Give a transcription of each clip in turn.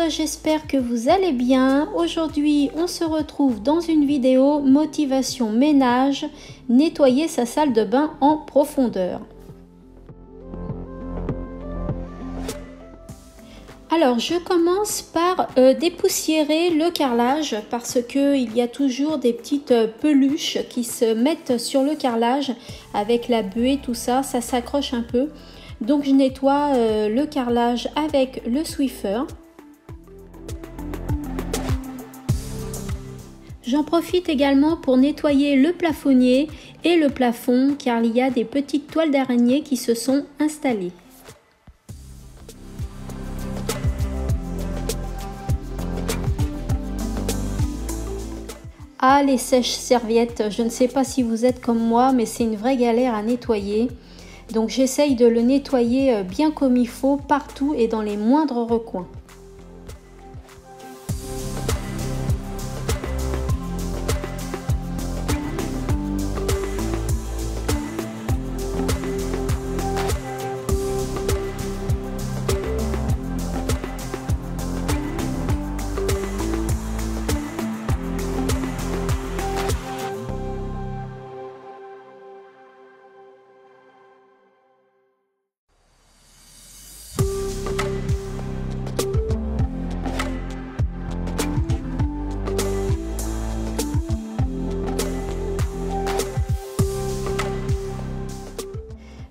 j'espère que vous allez bien. Aujourd'hui, on se retrouve dans une vidéo motivation ménage, nettoyer sa salle de bain en profondeur. Alors, je commence par dépoussiérer le carrelage parce qu'il y a toujours des petites peluches qui se mettent sur le carrelage avec la buée, tout ça, ça s'accroche un peu. Donc, je nettoie le carrelage avec le Swiffer. J'en profite également pour nettoyer le plafonnier et le plafond car il y a des petites toiles d'araignée qui se sont installées. Ah, les sèches-serviettes, je ne sais pas si vous êtes comme moi, mais c'est une vraie galère à nettoyer. Donc j'essaye de le nettoyer bien comme il faut, partout et dans les moindres recoins.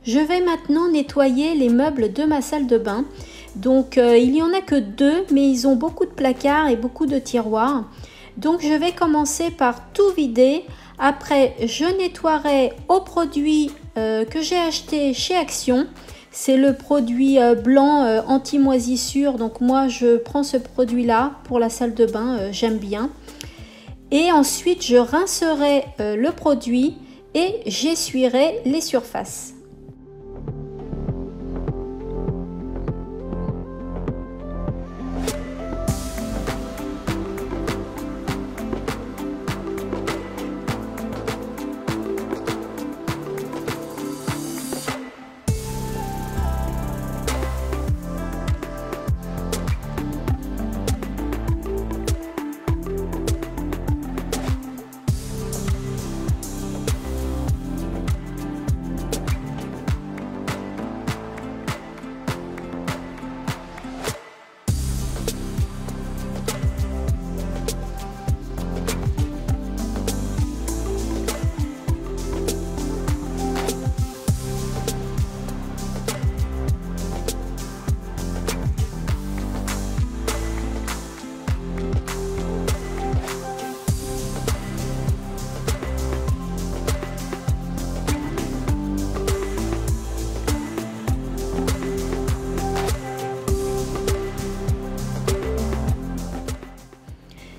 Je vais maintenant nettoyer les meubles de ma salle de bain. Donc il n'y en a que deux, mais ils ont beaucoup de placards et beaucoup de tiroirs. Donc je vais commencer par tout vider. Après, je nettoierai au produit que j'ai acheté chez Action. C'est le produit blanc anti-moisissure. Donc moi, je prends ce produit-là pour la salle de bain. J'aime bien. Et ensuite, je rincerai le produit et j'essuierai les surfaces.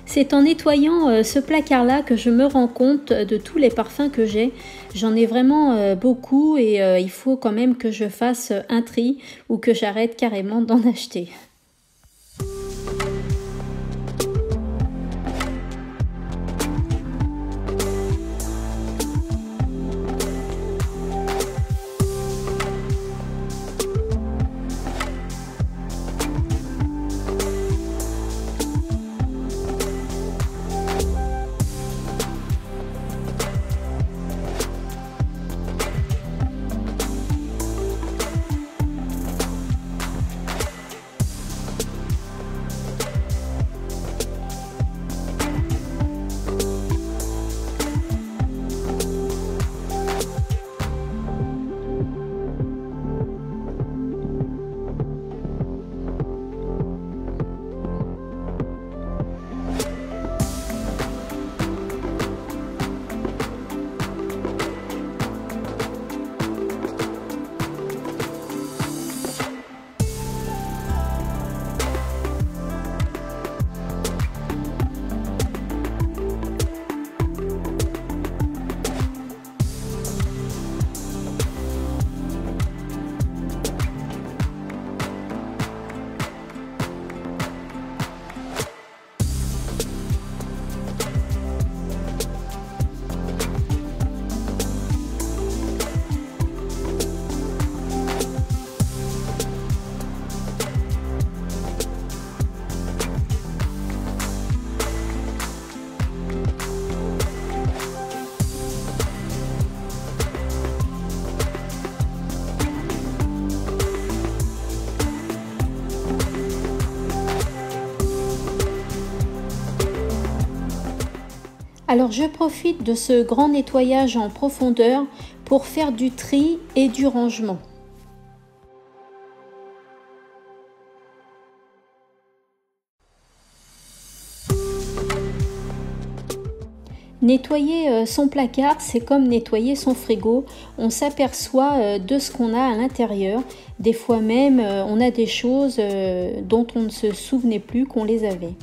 C'est en nettoyant ce placard-là que je me rends compte de tous les parfums que j'ai. J'en ai vraiment beaucoup et il faut quand même que je fasse un tri ou que j'arrête carrément d'en acheter. Alors je profite de ce grand nettoyage en profondeur pour faire du tri et du rangement. Nettoyer son placard, c'est comme nettoyer son frigo. On s'aperçoit de ce qu'on a à l'intérieur. Des fois même, on a des choses dont on ne se souvenait plus qu'on les avait.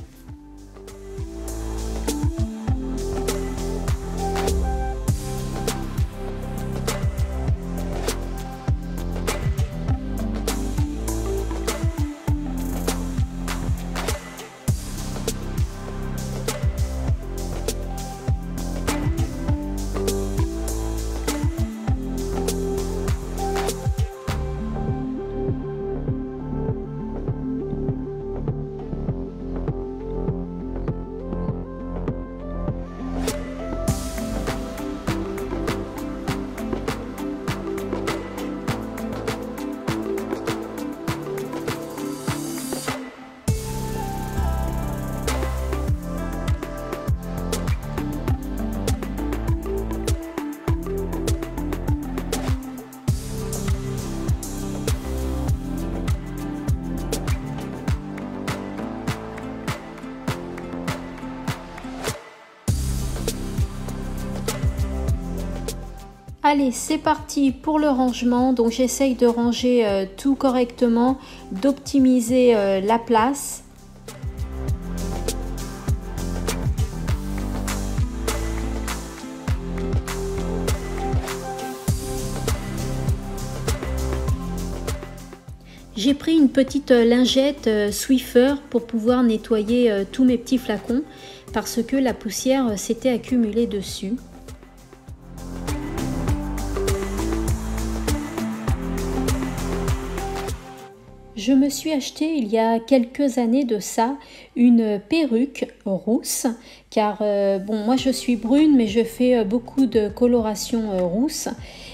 Allez, c'est parti pour le rangement. Donc j'essaye de ranger tout correctement, d'optimiser la place. J'ai pris une petite lingette Swiffer pour pouvoir nettoyer tous mes petits flacons parce que la poussière s'était accumulée dessus. Je me suis acheté il y a quelques années de ça une perruque rousse car bon, moi je suis brune mais je fais beaucoup de coloration rousse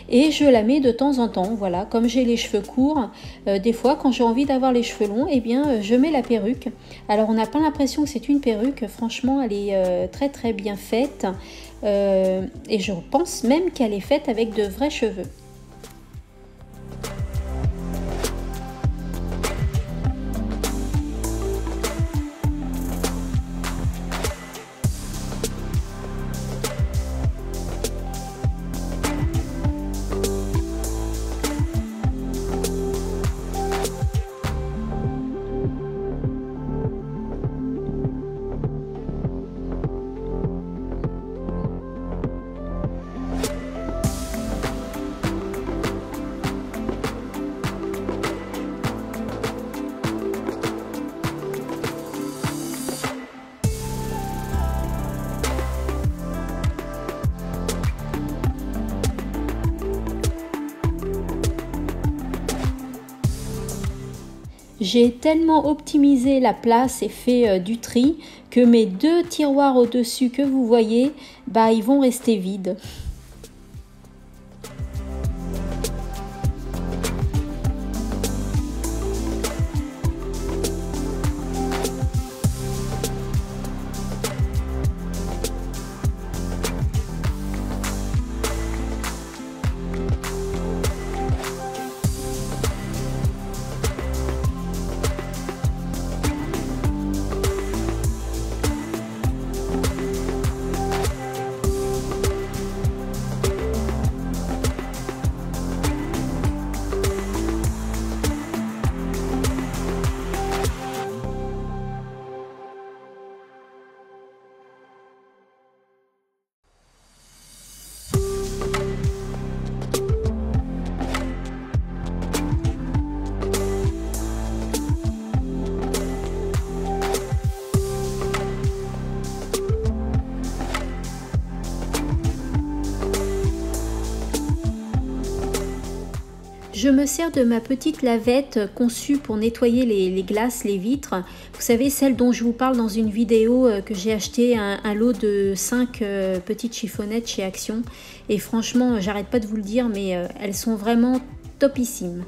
et je la mets de temps en temps. Voilà, comme j'ai les cheveux courts, des fois quand j'ai envie d'avoir les cheveux longs, eh bien je mets la perruque. Alors on n'a pas l'impression que c'est une perruque, franchement elle est très bien faite et je pense même qu'elle est faite avec de vrais cheveux. J'ai tellement optimisé la place et fait du tri que mes deux tiroirs au-dessus que vous voyez, bah, ils vont rester vides. Je me sers de ma petite lavette conçue pour nettoyer les glaces, les vitres. Vous savez, celle dont je vous parle dans une vidéo que j'ai acheté un lot de 5 petites chiffonnettes chez Action. Et franchement, j'arrête pas de vous le dire, mais elles sont vraiment topissimes.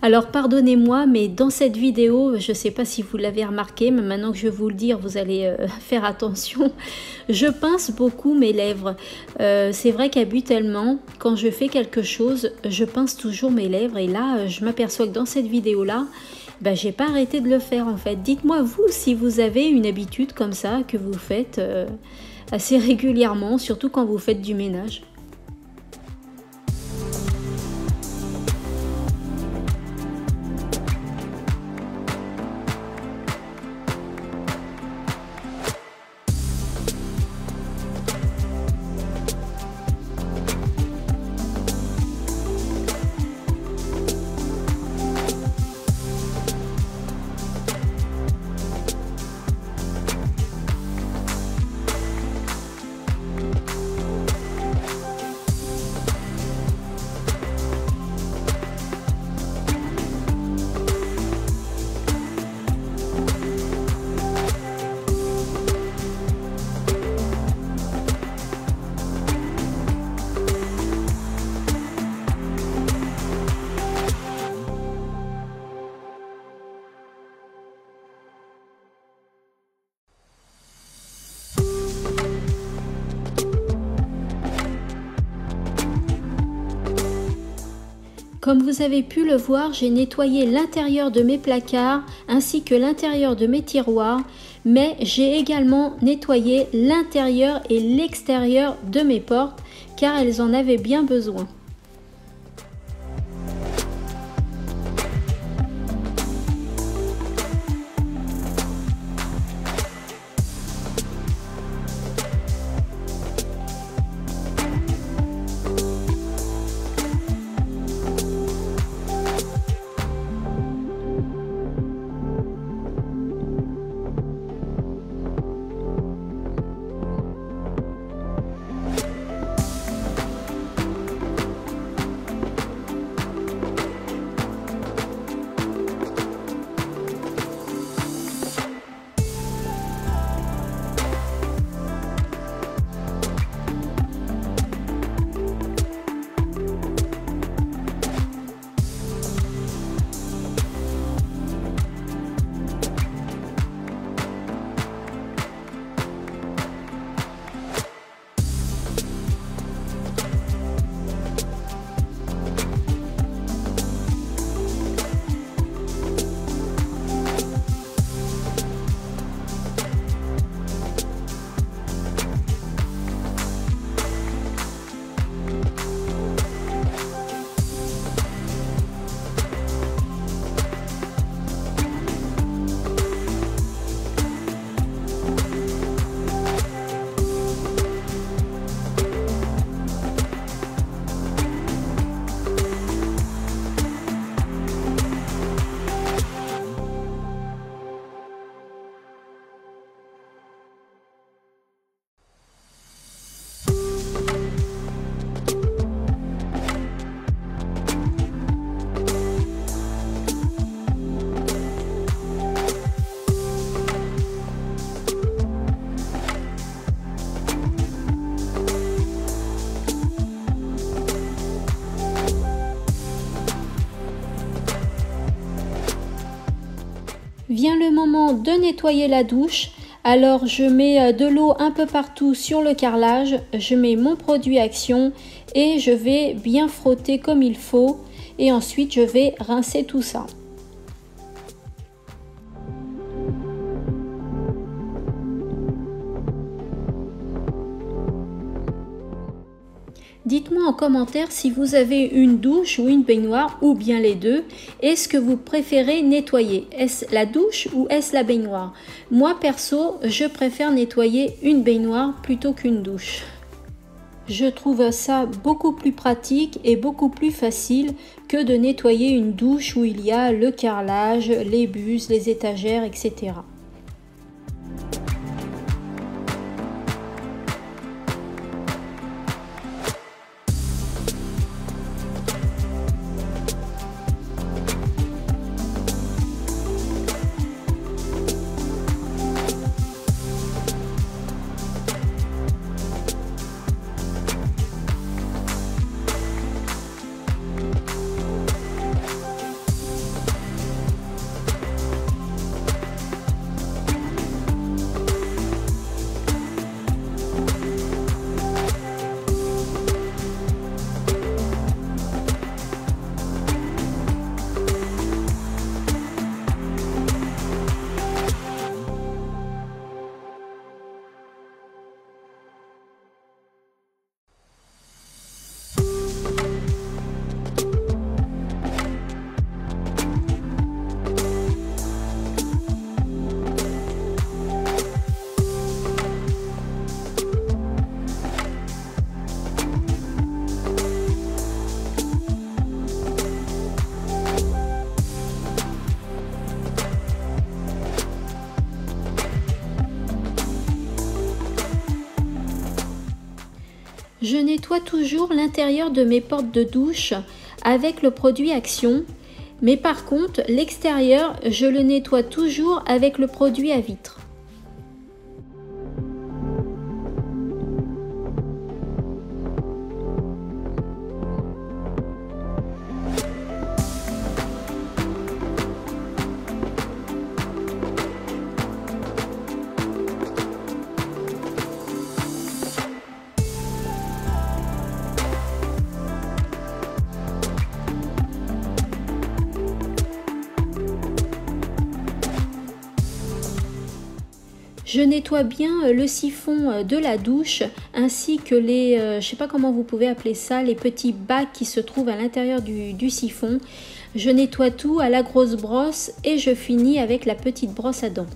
Alors pardonnez-moi, mais dans cette vidéo, je ne sais pas si vous l'avez remarqué, mais maintenant que je vais vous le dire, vous allez faire attention. Je pince beaucoup mes lèvres. C'est vrai qu'habituellement, quand je fais quelque chose, je pince toujours mes lèvres. Et là, je m'aperçois que dans cette vidéo-là, ben, j'ai pas arrêté de le faire en fait. Dites-moi vous si vous avez une habitude comme ça que vous faites assez régulièrement, surtout quand vous faites du ménage. Comme vous avez pu le voir, j'ai nettoyé l'intérieur de mes placards ainsi que l'intérieur de mes tiroirs, mais j'ai également nettoyé l'intérieur et l'extérieur de mes portes car elles en avaient bien besoin. Vient le moment de nettoyer la douche. Alors je mets de l'eau un peu partout sur le carrelage, je mets mon produit Action et je vais bien frotter comme il faut et ensuite je vais rincer tout ça. Dites-moi en commentaire si vous avez une douche ou une baignoire ou bien les deux. Est-ce que vous préférez nettoyer? Est-ce la douche ou est-ce la baignoire? Moi perso, je préfère nettoyer une baignoire plutôt qu'une douche. Je trouve ça beaucoup plus pratique et beaucoup plus facile que de nettoyer une douche où il y a le carrelage, les buses, les étagères, etc. Je nettoie toujours l'intérieur de mes portes de douche avec le produit Action, mais par contre l'extérieur je le nettoie toujours avec le produit à vitre. Je nettoie bien le siphon de la douche ainsi que les, je sais pas comment vous pouvez appeler ça, les petits bacs qui se trouvent à l'intérieur du siphon. Je nettoie tout à la grosse brosse et je finis avec la petite brosse à dents.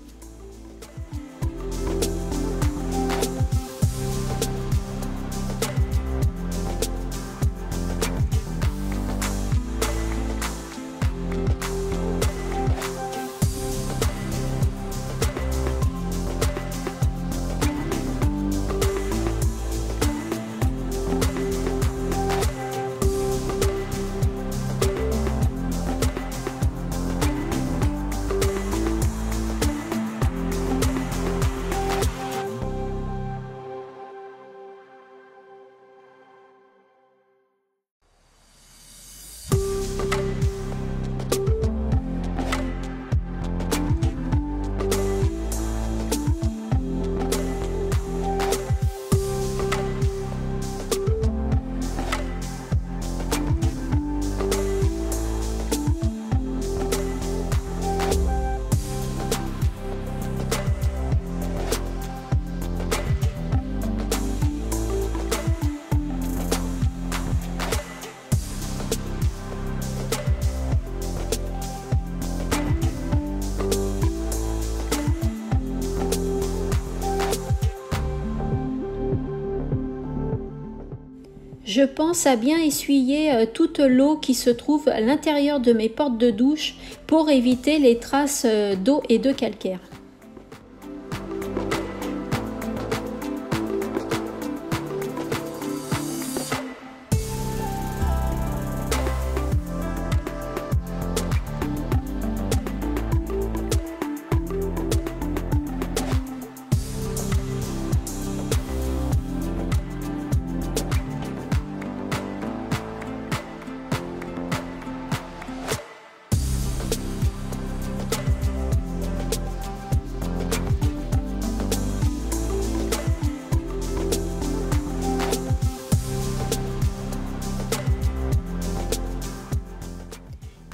Je pense à bien essuyer toute l'eau qui se trouve à l'intérieur de mes portes de douche pour éviter les traces d'eau et de calcaire.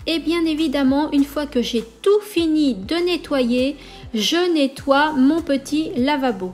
Et bien évidemment, une fois que j'ai tout fini de nettoyer, je nettoie mon petit lavabo.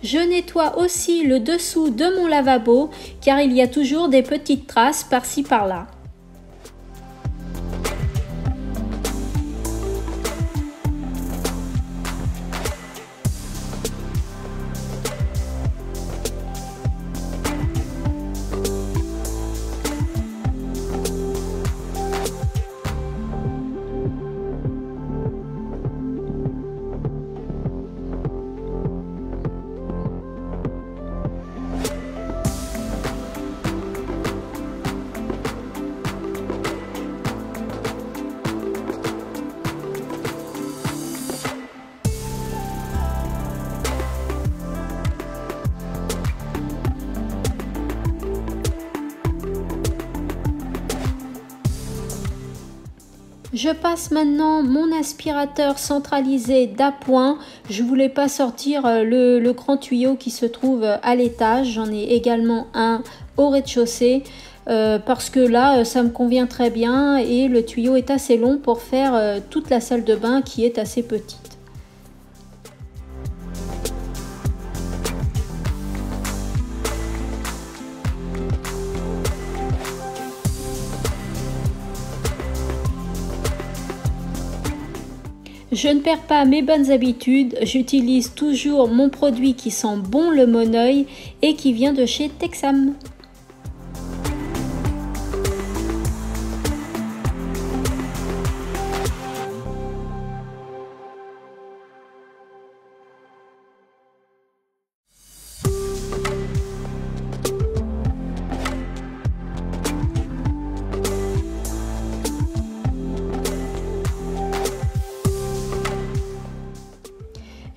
Je nettoie aussi le dessous de mon lavabo car il y a toujours des petites traces par-ci par-là. Je passe maintenant mon aspirateur centralisé d'appoint. Je voulais pas sortir le grand tuyau qui se trouve à l'étage. J'en ai également un au rez-de-chaussée. parce que là ça me convient très bien et le tuyau est assez long pour faire toute la salle de bain qui est assez petite. Je ne perds pas mes bonnes habitudes, j'utilise toujours mon produit qui sent bon le Moneuil et qui vient de chez Texam.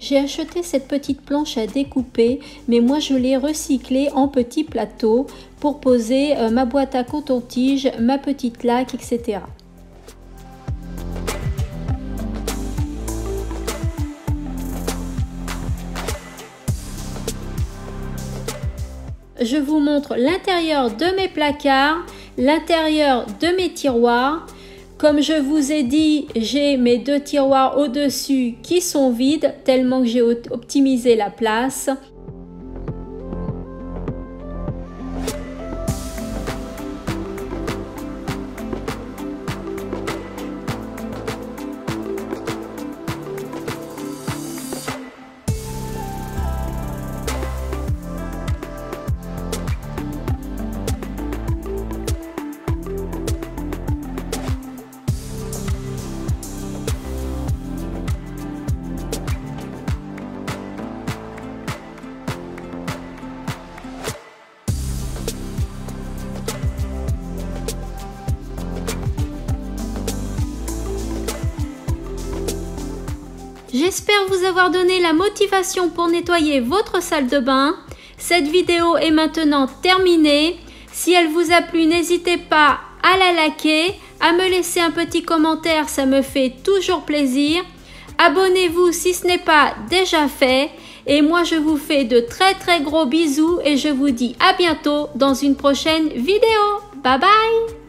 J'ai acheté cette petite planche à découper, mais moi je l'ai recyclée en petits plateaux pour poser ma boîte à coton-tige, ma petite laque, etc. Je vous montre l'intérieur de mes placards, l'intérieur de mes tiroirs. Comme je vous ai dit, j'ai mes 2 tiroirs au-dessus qui sont vides tellement que j'ai optimisé la place. J'espère vous avoir donné la motivation pour nettoyer votre salle de bain. Cette vidéo est maintenant terminée. Si elle vous a plu, n'hésitez pas à la liker, à me laisser un petit commentaire, ça me fait toujours plaisir. Abonnez-vous si ce n'est pas déjà fait. Et moi, je vous fais de très gros bisous et je vous dis à bientôt dans une prochaine vidéo. Bye bye!